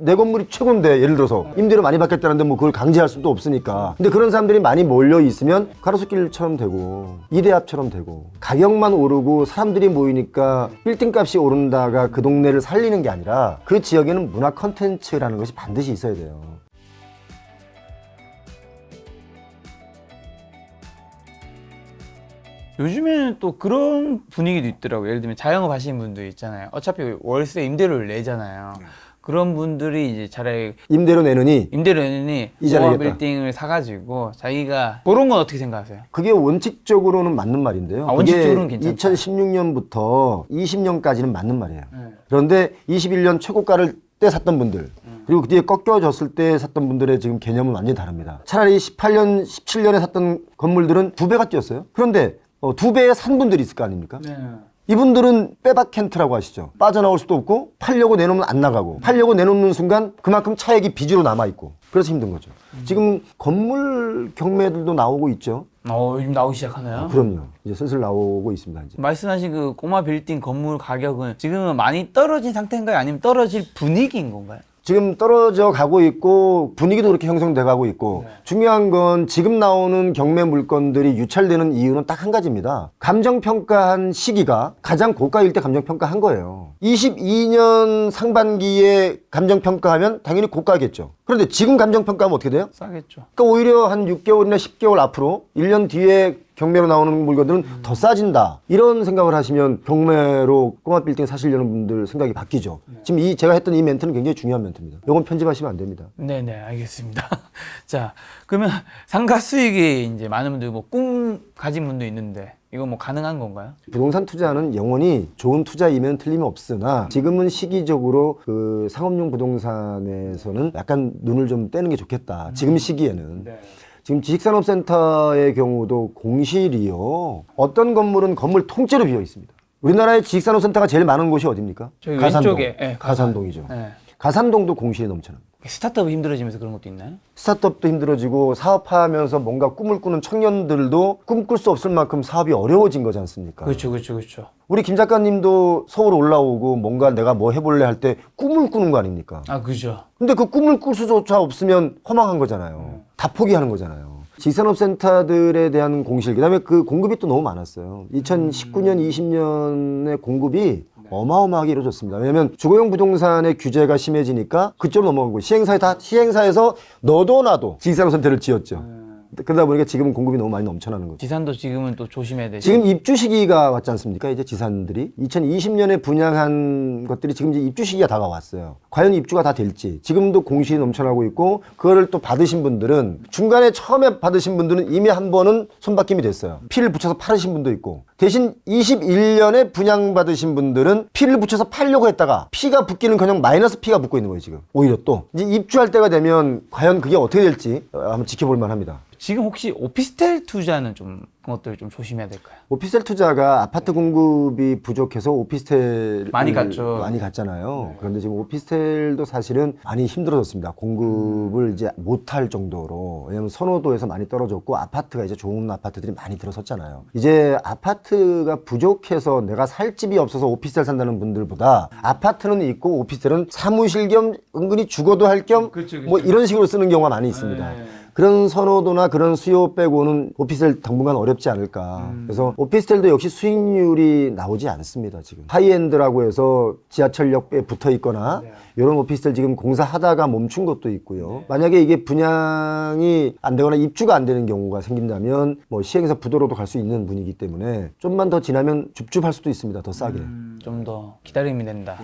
내 건물이 최고인데 예를 들어서 임대료 많이 받겠다는데 뭐 그걸 강제할 수도 없으니까. 근데 그런 사람들이 많이 몰려 있으면 가로수길처럼 되고 이대합처럼 되고 가격만 오르고 사람들이 모이니까 빌딩 값이 오른다가 그 동네를 살리는 게 아니라 그 지역에는 문화 컨텐츠라는 것이 반드시 있어야 돼요. 요즘에는 또 그런 분위기도 있더라고요. 예를 들면 자영업 하시는 분들 있잖아요. 어차피 월세 임대료를 내잖아요. 그런 분들이 이제 차라리 임대료 내느니 임대료 내느니 이자 고아 내겠다. 빌딩을 사가지고 자기가 그런 건 어떻게 생각하세요? 그게 원칙적으로는 맞는 말인데요. 아, 원칙적으로는 괜찮다. 2016년부터 20년까지는 맞는 말이에요. 네. 그런데 21년 최고가를 때 샀던 분들 그리고 그 뒤에 꺾여졌을 때 샀던 분들의 지금 개념은 완전히 다릅니다. 차라리 18년, 17년에 샀던 건물들은 2배가 뛰었어요. 그런데 2배에 산 분들이 있을 거 아닙니까? 네. 이분들은 빼박 캔트라고 하시죠. 빠져나올 수도 없고 팔려고 내놓으면 안 나가고 팔려고 내놓는 순간 그만큼 차액이 빚으로 남아있고 그래서 힘든 거죠. 지금 건물 경매들도 나오고 있죠. 요즘 나오기 시작하나요? 그럼요. 이제 슬슬 나오고 있습니다. 이제. 말씀하신 그 꼬마 빌딩 건물 가격은 지금은 많이 떨어진 상태인가요? 아니면 떨어질 분위기인 건가요? 지금 떨어져 가고 있고 분위기도 그렇게 형성돼 가고 있고 중요한 건 지금 나오는 경매 물건들이 유찰되는 이유는 딱 한 가지입니다. 감정평가한 시기가 가장 고가일 때 감정평가한 거예요. 22년 상반기에 감정평가하면 당연히 고가겠죠. 그런데 지금 감정평가하면 어떻게 돼요? 싸겠죠. 그러니까 오히려 한 6개월이나 10개월 앞으로 1년 뒤에 경매로 나오는 물건들은 더 싸진다. 이런 생각을 하시면 경매로 꼬마 빌딩 사시려는 분들 생각이 바뀌죠. 지금 제가 했던 이 멘트는 굉장히 중요한 멘트입니다. 이건 편집하시면 안 됩니다. 네네, 알겠습니다. 자, 그러면 상가 수익이 이제 많은 분들이 뭐 꿈 가진 분도 있는데 이거 뭐 가능한 건가요? 부동산 투자는 영원히 좋은 투자이면 틀림없으나 지금은 시기적으로 그 상업용 부동산에서는 약간 눈을 좀 떼는 게 좋겠다. 지금 시기에는. 지금 지식산업센터의 경우도 공실이요. 어떤 건물은 건물 통째로 비어 있습니다. 우리나라의 지식산업센터가 제일 많은 곳이 어디입니까? 저기 가산동. 왼쪽에, 네, 가산동이죠. 네. 가산동도 공실이 넘쳐납니다. 스타트업이 힘들어지면서 그런 것도 있나요? 스타트업도 힘들어지고 사업하면서 뭔가 꿈을 꾸는 청년들도 꿈꿀 수 없을 만큼 사업이 어려워진 거지 않습니까? 그렇죠. 우리 김 작가님도 서울 올라오고 뭔가 내가 뭐 해볼래 할 때 꿈을 꾸는 거 아닙니까? 아, 그죠. 근데 그 꿈을 꿀 수조차 없으면 허망한 거잖아요. 다 포기하는 거잖아요. 지산업센터들에 대한 공실, 그 다음에 그 공급이 또 너무 많았어요. 2019년, 20년의 공급이 어마어마하게 이루어졌습니다. 왜냐하면 주거용 부동산의 규제가 심해지니까 그쪽으로 넘어간 거예요. 시행사에서 너도 나도 지산업센터를 지었죠. 그러다 보니까 지금은 공급이 너무 많이 넘쳐나는 거죠. 지산도 지금은 또 조심해야 되죠. 지금 입주 시기가 왔지 않습니까? 이제 지산들이 2020년에 분양한 것들이 지금 이제 입주 시기가 다가왔어요. 과연 입주가 다 될지 지금도 공실이 넘쳐나고 있고 그거를 또 받으신 분들은 중간에 처음에 받으신 분들은 이미 한 번은 손바뀜이 됐어요. 피를 붙여서 팔으신 분도 있고 대신 21년에 분양받으신 분들은 피를 붙여서 팔려고 했다가 피가 붙기는커녕 마이너스 피가 붙고 있는 거예요. 지금 오히려 또 이제 입주할 때가 되면 과연 그게 어떻게 될지 한번 지켜볼 만합니다. 지금 혹시 오피스텔 투자는 좀 그런 것들 좀 조심해야 될까요? 오피스텔 투자가 아파트 공급이 부족해서 오피스텔 많이 갔죠. 많이 갔잖아요. 그런데 지금 오피스텔도 사실은 많이 힘들어졌습니다. 공급을 이제 못할 정도로. 왜냐하면 선호도에서 많이 떨어졌고 아파트가 이제 좋은 아파트들이 많이 들어섰잖아요. 이제 아파트가 부족해서 내가 살 집이 없어서 오피스텔 산다는 분들보다 아파트는 있고 오피스텔은 사무실 겸 은근히 주거도 할 겸 뭐 이런 식으로 쓰는 경우가 많이 있습니다. 그런 선호도나 그런 수요 빼고는 오피스텔 당분간 어렵지 않을까. 그래서 오피스텔도 역시 수익률이 나오지 않습니다. 지금 하이엔드라고 해서 지하철역에 붙어 있거나 이런 오피스텔 지금 공사하다가 멈춘 것도 있고요. 만약에 이게 분양이 안 되거나 입주가 안 되는 경우가 생긴다면 뭐 시행사 부도로도 갈 수 있는 분위기 때문에 좀만 더 지나면 줍줍할 수도 있습니다. 더 싸게. 좀 더 기다리면 된다.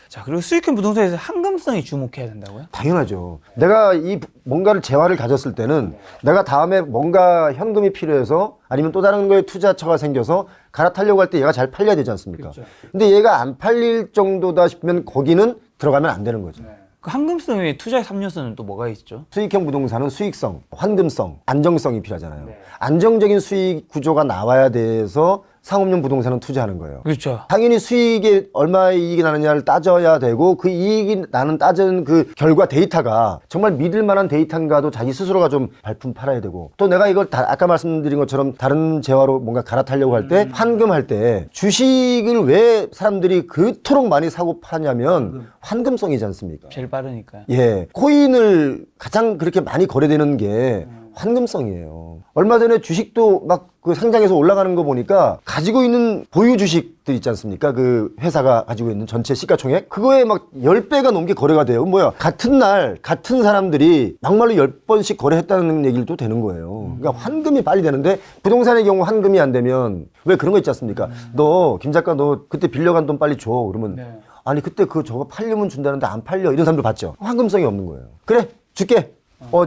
자, 그리고 수익형 부동산에서 황금성이 주목해야 된다고요? 당연하죠. 내가 이 뭔가를 재화를 가졌을 때는 내가 다음에 뭔가 현금이 필요해서 아니면 또 다른 거에 투자처가 생겨서 갈아타려고 할 때 얘가 잘 팔려야 되지 않습니까? 근데 얘가 안 팔릴 정도다 싶으면 거기는 들어가면 안 되는 거죠. 그 황금성 외에 투자의 3요소는 또 뭐가 있죠? 수익형 부동산은 수익성, 환금성, 안정성이 필요하잖아요. 안정적인 수익 구조가 나와야 돼서 상업용 부동산은 투자하는 거예요. 그렇죠. 당연히 수익이 얼마의 이익이 나느냐를 따져야 되고 그 이익이 나는 따진 그 결과 데이터가 정말 믿을 만한 데이터인가도 자기 스스로가 좀 발품 팔아야 되고 또 내가 이걸 아까 말씀드린 것처럼 다른 재화로 뭔가 갈아타려고 할 때 환금할 때 주식을 왜 사람들이 그토록 많이 사고 파냐면 환금성이지 않습니까? 제일 빠르니까요. 예, 코인을 가장 그렇게 많이 거래되는 게 환금성이에요. 얼마 전에 주식도 막 그 상장해서 올라가는 거 보니까 가지고 있는 보유 주식들 있지 않습니까? 그 회사가 가지고 있는 전체 시가총액 그거에 막 10배가 넘게 거래가 돼요. 뭐야? 같은 날 같은 사람들이 막말로 10번씩 거래했다는 얘기를 또 되는 거예요. 그러니까 환금이 빨리 되는데 부동산의 경우 환금이 안 되면 왜 그런 거 있지 않습니까? 너 김 작가 너 그때 빌려간 돈 빨리 줘. 그러면 네. 아니 그때 그 저거 팔려면 준다는데 안 팔려. 이런 사람들 봤죠. 환금성이 없는 거예요. 그래 줄게.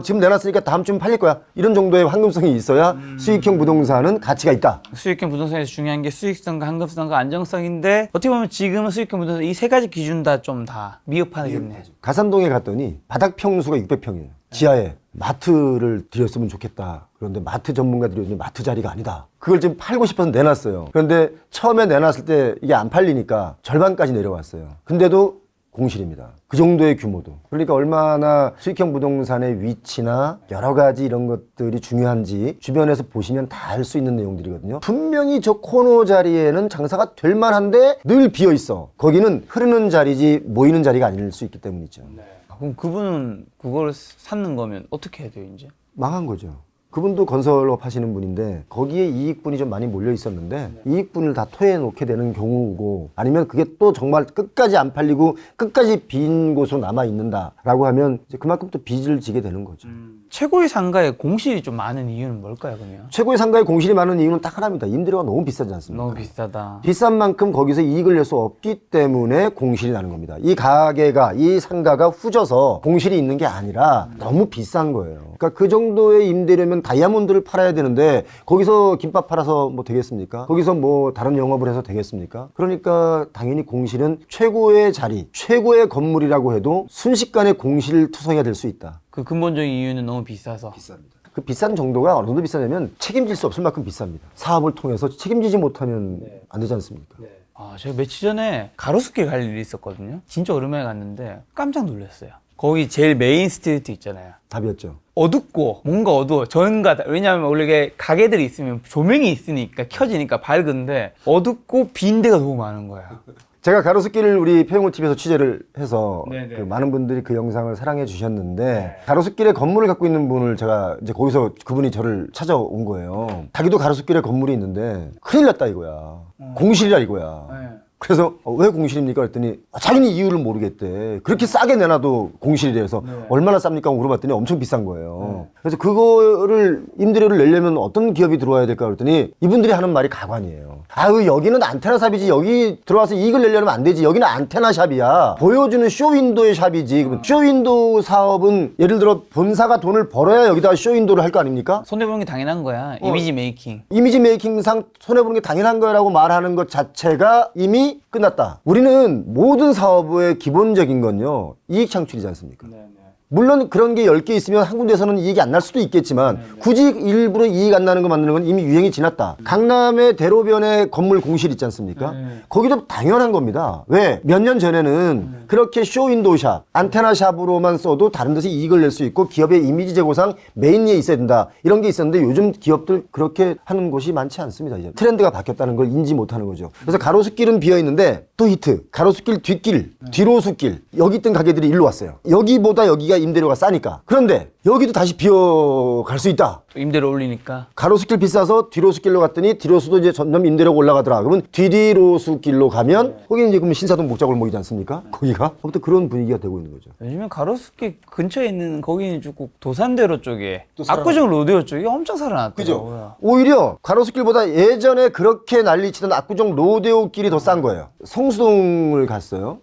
지금 내놨으니까 다음 주면 팔릴 거야. 이런 정도의 환금성이 있어야 수익형 부동산은 가치가 있다. 수익형 부동산에서 중요한 게 수익성과 환급성과 안정성인데 어떻게 보면 지금은 수익형 부동산 이 세 가지 기준 다 좀 다 미흡하겠네. 가산동에 갔더니 바닥 평수가 600평이에요. 지하에 마트를 들였으면 좋겠다. 그런데 마트 전문가들이 오더니 마트 자리가 아니다. 그걸 지금 팔고 싶어서 내놨어요. 그런데 처음에 내놨을 때 이게 안 팔리니까 절반까지 내려왔어요. 근데도 공실입니다. 그 정도의 규모도. 그러니까 얼마나 수익형 부동산의 위치나 여러 가지 이런 것들이 중요한지 주변에서 보시면 다 알 수 있는 내용들이거든요. 분명히 저 코너 자리에는 장사가 될 만한데 늘 비어 있어. 거기는 흐르는 자리지 모이는 자리가 아닐 수 있기 때문이죠. 그럼 그분은 그걸 사는 거면 어떻게 해야 돼요, 이제? 망한 거죠. 그분도 건설업 하시는 분인데 거기에 이익분이 좀 많이 몰려 있었는데 이익분을 다 토해 놓게 되는 경우고 아니면 그게 또 정말 끝까지 안 팔리고 끝까지 빈 곳으로 남아 있는다라고 하면 이제 그만큼 또 빚을 지게 되는 거죠. 최고의 상가에 공실이 좀 많은 이유는 뭘까요, 그러면? 최고의 상가에 공실이 많은 이유는 딱 하나입니다. 임대료가 너무 비싸지 않습니까? 너무 비싸다. 비싼 만큼 거기서 이익을 낼 수 없기 때문에 공실이 나는 겁니다. 이 가게가, 이 상가가 후져서 공실이 있는 게 아니라 너무 비싼 거예요. 그러니까 그 정도의 임대료면 다이아몬드를 팔아야 되는데 거기서 김밥 팔아서 뭐 되겠습니까? 거기서 뭐 다른 영업을 해서 되겠습니까? 그러니까 당연히 공실은 최고의 자리, 최고의 건물이라고 해도 순식간에 공실투성이가 될 수 있다. 그 근본적인 이유는 너무 비싸서. 그 비싼 정도가 어느 정도 비싸냐면 책임질 수 없을 만큼 비쌉니다. 사업을 통해서 책임지지 못하면 안 되지 않습니까? 아, 제가 며칠 전에 가로수길 갈 일이 있었거든요. 진짜 오랜만에 갔는데 깜짝 놀랐어요. 거기 제일 메인 스트리트 있잖아요. 답이었죠. 어둡고 뭔가 어두워. 전가다. 왜냐하면 원래 이게 가게들이 있으면 조명이 있으니까 켜지니까 밝은데 어둡고 빈 데가 너무 많은 거야. 제가 가로수길을 우리 폐용호TV에서 취재를 해서 네네. 그 많은 분들이 그 영상을 사랑해 주셨는데 가로수길에 건물을 갖고 있는 분을 제가 이제 거기서 그분이 저를 찾아온 거예요. 자기도 가로수길에 건물이 있는데 큰일 났다 이거야. 공실이라 이거야. 네. 그래서 왜 공실입니까? 그랬더니 자기는 이유를 모르겠대. 그렇게 싸게 내놔도 공실이래서 얼마나 쌉니까? 물어봤더니 엄청 비싼 거예요. 그래서 그거를 임대료를 내려면 어떤 기업이 들어와야 될까? 그랬더니 이분들이 하는 말이 가관이에요. 아유 여기는 안테나샵이지 여기 들어와서 이익을 내려면 안 되지. 여기는 안테나샵이야. 보여주는 쇼윈도의 샵이지. 그럼 쇼윈도 사업은 예를 들어 본사가 돈을 벌어야 여기다가 쇼윈도를 할 거 아닙니까? 손해보는 게 당연한 거야. 이미지 메이킹. 이미지 메이킹상 손해보는 게 당연한 거라고 말하는 것 자체가 이미 끝났다. 우리는 모든 사업의 기본적인 건요 이익 창출이지 않습니까? 물론 그런 게 10개 있으면 한 군데에서는 이익이 안 날 수도 있겠지만 굳이 일부러 이익 안 나는 거 만드는 건 이미 유행이 지났다. 강남의 대로변에 건물 공실 있지 않습니까? 거기도 당연한 겁니다. 왜? 몇 년 전에는 그렇게 쇼윈도우샵, 안테나샵으로만 써도 다른 데서 이익을 낼 수 있고 기업의 이미지 제고상 메인에 있어야 된다. 이런 게 있었는데 요즘 기업들 그렇게 하는 곳이 많지 않습니다. 이제 트렌드가 바뀌었다는 걸 인지 못하는 거죠. 그래서 가로수길은 비어있는데 또 히트. 가로수길 뒷길, 뒤로수길 여기 있던 가게들이 일로 왔어요. 여기보다 여기가 임대료가 싸니까. 그런데 여기도 다시 비어갈 수 있다. 또 임대료 올리니까. 가로수길 비싸서 뒤로수길로 갔더니 뒤로수도 이제 점점 임대료가 올라가더라. 그러면 뒤로수길로 가면 거기는 이제 그럼 신사동 목자골목이지 않습니까? 거기가 아무튼 그런 분위기가 되고 있는 거죠. 요즘엔 가로수길 근처에 있는 거기는 조금 도산대로 쪽에 또 압구정 로데오 쪽이 엄청 살아났더라고요. 오히려 가로수길보다 예전에 그렇게 난리치던 압구정 로데오 길이 더 싼 거예요. 성수동을 갔어요.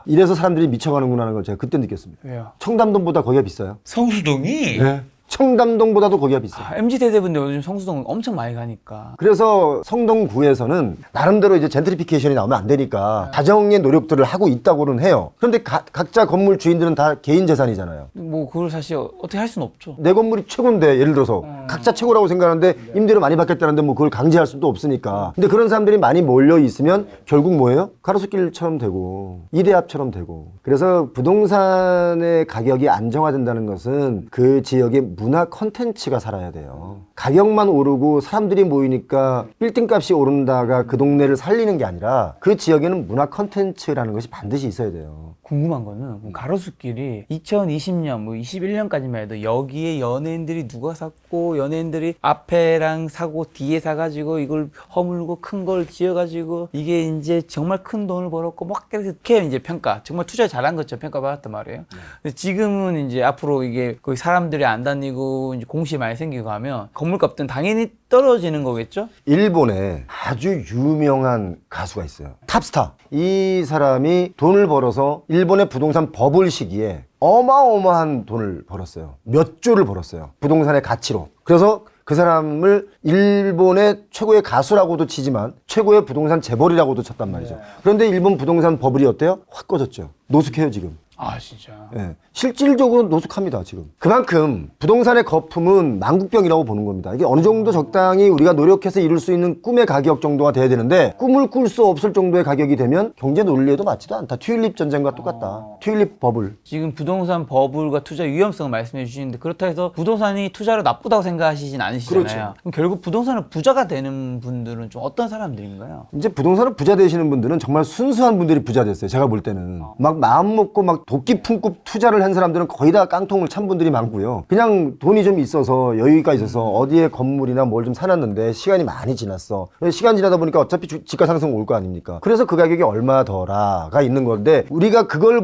이래서 사람들이 미쳐가는구나 하는 걸 제가 그때 느꼈습니다. 왜요? 청담동보다 거기가 비싸요. 성수동이? 네. 청담동보다도 거기가 비싸요. MZ 세대분들 요즘 성수동 엄청 많이 가니까. 그래서 성동구에서는 나름대로 이제 젠트리피케이션이 나오면 안 되니까 다정의 노력들을 하고 있다고는 해요. 그런데 각자 건물 주인들은 다 개인 재산이잖아요. 뭐 그걸 사실 어떻게 할 수는 없죠. 내 건물이 최고인데 예를 들어서 각자 최고라고 생각하는데 임대료 많이 받겠다는데 뭐 그걸 강제할 수도 없으니까. 근데 그런 사람들이 많이 몰려 있으면 결국 뭐예요? 가로수길처럼 되고 이대합처럼 되고. 그래서 부동산의 가격이 안정화된다는 것은 그 지역의 문화 컨텐츠가 살아야 돼요. 가격만 오르고 사람들이 모이니까 빌딩 값이 오른다가 그 동네를 살리는 게 아니라 그 지역에는 문화 컨텐츠라는 것이 반드시 있어야 돼요. 궁금한 거는 가로수길이 2020년 뭐 21년까지만 해도 여기에 연예인들이 누가 샀고 연예인들이 앞에랑 사고 뒤에 사가지고 이걸 허물고 큰 걸 지어가지고 이게 이제 정말 큰 돈을 벌었고 막 이렇게 이제 평가 정말 투자 잘한 것처럼 평가받았단 말이에요. 근데 지금은 이제 앞으로 이게 거의 사람들이 안 다니고 이제 공시 많이 생기고 하면 건물값은 당연히 떨어지는 거겠죠? 일본에 아주 유명한 가수가 있어요. 탑스타. 이 사람이 돈을 벌어서 일본의 부동산 버블 시기에 어마어마한 돈을 벌었어요. 몇 조를 벌었어요. 부동산의 가치로. 그래서 그 사람을 일본의 최고의 가수라고도 치지만 최고의 부동산 재벌이라고도 쳤단 말이죠. 그런데 일본 부동산 버블이 어때요? 확 꺼졌죠. 노숙해요 지금. 아 진짜. 예, 실질적으로 노숙합니다 지금. 그만큼 부동산의 거품은 망국병이라고 보는 겁니다. 이게 어느 정도 적당히 우리가 노력해서 이룰 수 있는 꿈의 가격 정도가 돼야 되는데 꿈을 꿀 수 없을 정도의 가격이 되면 경제 논리에도 맞지도 않다. 튜일립 전쟁과 똑같다. 튜일립 버블. 지금 부동산 버블과 투자 위험성을 말씀해 주시는데 그렇다 해서 부동산이 투자로 나쁘다고 생각하시진 않으시잖아요. 그렇죠. 그럼 결국 부동산을 부자가 되는 분들은 좀 어떤 사람들인가요? 이제 부동산을 부자 되시는 분들은 정말 순수한 분들이 부자 됐어요. 제가 볼 때는 막 마음 먹고 막 도끼 품고 투자를 한 사람들은 거의 다 깡통을 찬 분들이 많고요. 그냥 돈이 좀 있어서 여유가 있어서 어디에 건물이나 뭘 좀 사놨는데 시간이 많이 지났어. 시간 지나다 보니까 어차피 지가 상승 올 거 아닙니까? 그래서 그 가격이 얼마더라가 있는 건데 우리가 그걸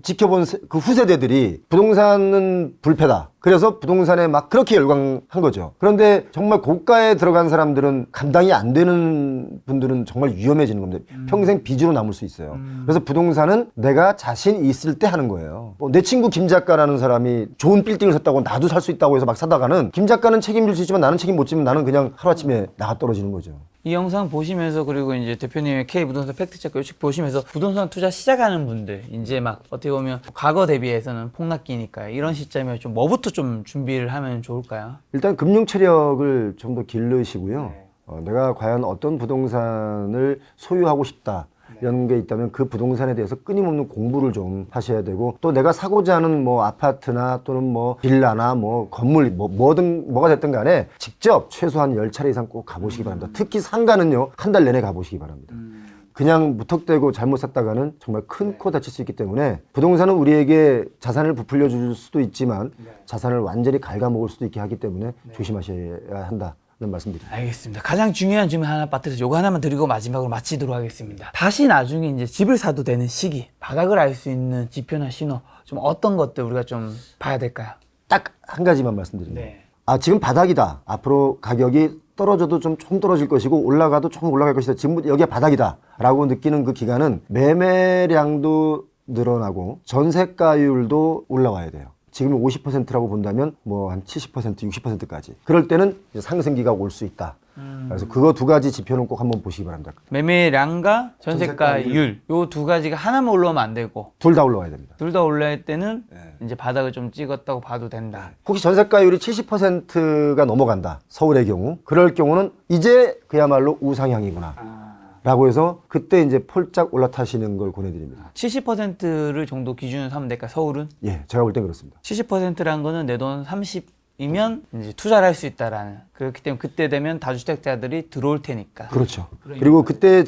지켜본 그 후세대들이 부동산은 불패다. 그래서 부동산에 막 그렇게 열광한 거죠. 그런데 정말 고가에 들어간 사람들은 감당이 안 되는 분들은 정말 위험해지는 겁니다. 평생 빚으로 남을 수 있어요. 그래서 부동산은 내가 자신 있을 때 하는 거예요. 내 친구 김 작가라는 사람이 좋은 빌딩을 샀다고 나도 살 수 있다고 해서 막 사다가는 김 작가는 책임질 수 있지만 나는 책임 못 지면 나는 그냥 하루아침에 나가 떨어지는 거죠. 이 영상 보시면서 그리고 이제 대표님의 K 부동산 팩트체크 요식 보시면서 부동산 투자 시작하는 분들 이제 막 어떻게 보면 과거 대비해서는 폭락기니까 이런 시점에 좀 뭐부터 좀 준비를 하면 좋을까요? 일단 금융 체력을 좀 더 기르시고요. 내가 과연 어떤 부동산을 소유하고 싶다. 이런 게 있다면 그 부동산에 대해서 끊임없는 공부를 좀 하셔야 되고 또 내가 사고자 하는 뭐 아파트나 또는 뭐 빌라나 뭐 건물 뭐가 됐든 간에 직접 최소한 10차례 이상 꼭 가보시기 바랍니다. 특히 상가는요 한 달 내내 가보시기 바랍니다. 그냥 무턱대고 잘못 샀다가는 정말 큰 코 다칠 수 있기 때문에 부동산은 우리에게 자산을 부풀려 줄 수도 있지만 자산을 완전히 갉아먹을 수도 있게 하기 때문에 조심하셔야 한다. 말씀드립니다. 알겠습니다. 가장 중요한 질문 하나 빠뜨려서 요거 하나만 드리고 마지막으로 마치도록 하겠습니다. 다시 나중에 이제 집을 사도 되는 시기, 바닥을 알 수 있는 지표나 신호, 좀 어떤 것들 우리가 좀 봐야 될까요? 딱 한 가지만 말씀드립니다. 네. 지금 바닥이다. 앞으로 가격이 떨어져도 좀 떨어질 것이고 올라가도 좀 올라갈 것이다. 지금 여기가 바닥이다. 라고 느끼는 그 기간은 매매량도 늘어나고 전세가율도 올라와야 돼요. 지금 50%라고 본다면 뭐 한 70%, 60%까지. 그럴 때는 이제 상승기가 올 수 있다. 그래서 그거 두 가지 지표는 꼭 한번 보시기 바랍니다. 매매량과 전세가율 요 두 가지가 하나만 올라오면 안 되고 둘 다 올라와야 됩니다. 둘 다 올라갈 때는 이제 바닥을 좀 찍었다고 봐도 된다. 혹시 전세가율이 70%가 넘어간다. 서울의 경우. 그럴 경우는 이제 그야말로 우상향이구나. 라고 해서 그때 이제 폴짝 올라타시는 걸 권해드립니다. 70%를 정도 기준으로 삼으면 될까 서울은? 예, 제가 볼 땐 그렇습니다. 70%란 거는 내 돈 30이면 이제 투자를 할 수 있다라는. 그렇기 때문에 그때 되면 다주택자들이 들어올 테니까. 그렇죠. 그리고 그때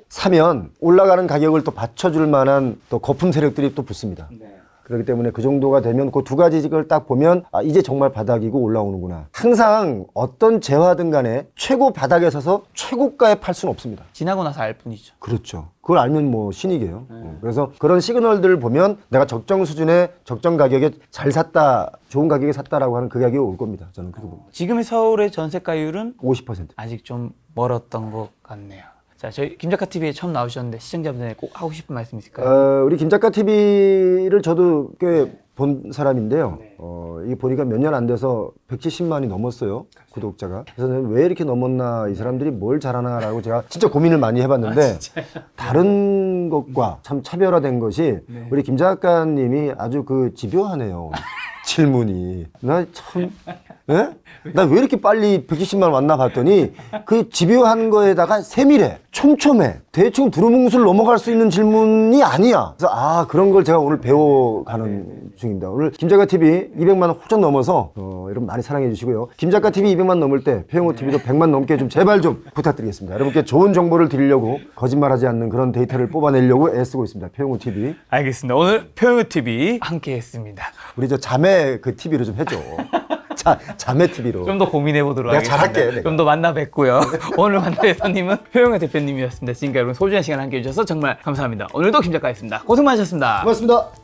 사면 올라가는 가격을 또 받쳐줄 만한 또 거품 세력들이 또 붙습니다. 그렇기 때문에 그 정도가 되면 그 두 가지를 딱 보면 이제 정말 바닥이고 올라오는구나. 항상 어떤 재화든 간에 최고 바닥에 서서 최고가에 팔 수는 없습니다. 지나고 나서 알 뿐이죠. 그렇죠. 그걸 알면 뭐 신이게요. 그래서 그런 시그널들을 보면 내가 적정 수준의 적정 가격에 잘 샀다, 좋은 가격에 샀다라고 하는 그 가격이 올 겁니다. 저는 그렇게 봅니다. 지금의 서울의 전세가율은 50%. 아직 좀 멀었던 것 같네요. 자, 저희 김작가 TV에 처음 나오셨는데 시청자분들에게 꼭 하고 싶은 말씀 있을까요? 우리 김작가 TV를 저도 꽤 본 사람인데요. 이게 보니까 몇 년 안 돼서 170만이 넘었어요. 구독자가. 그래서 왜 이렇게 넘었나, 이 사람들이 뭘 잘하나라고 제가 진짜 고민을 많이 해봤는데 다른 것과 참 차별화된 것이 우리 김 작가님이 아주 그 집요하네요. 질문이. 나 참, 예? 나 왜 이렇게 빨리 170만 왔나 봤더니 그 집요한 거에다가 세밀해, 촘촘해. 대충 두루뭉술 넘어갈 수 있는 질문이 아니야. 그래서 그런 걸 제가 오늘 배워가는 중입니다. 오늘 김작가 TV 200만 호전 넘어서 여러분 많이 사랑해 주시고요. 김작가 TV 200만 넘을 때 표영호 TV도 100만 넘게 좀 제발 좀 부탁드리겠습니다. 여러분께 좋은 정보를 드리려고 거짓말하지 않는 그런 데이터를 뽑아내려고 애쓰고 있습니다. 표영호 TV. 알겠습니다. 오늘 표영호 TV 함께했습니다. 우리 저 자매 그 TV로 좀 해줘. 자매 TV로. 좀 더 고민해 보도록 내가 하겠습니다. 잘할게, 내가. 좀 더 만나 뵙고요. 오늘 만날 손님은 표영호 대표님이었습니다. 지금까지 여러분 소중한 시간 함께 해주셔서 정말 감사합니다. 오늘도 김 작가였습니다. 고생 많으셨습니다. 고맙습니다.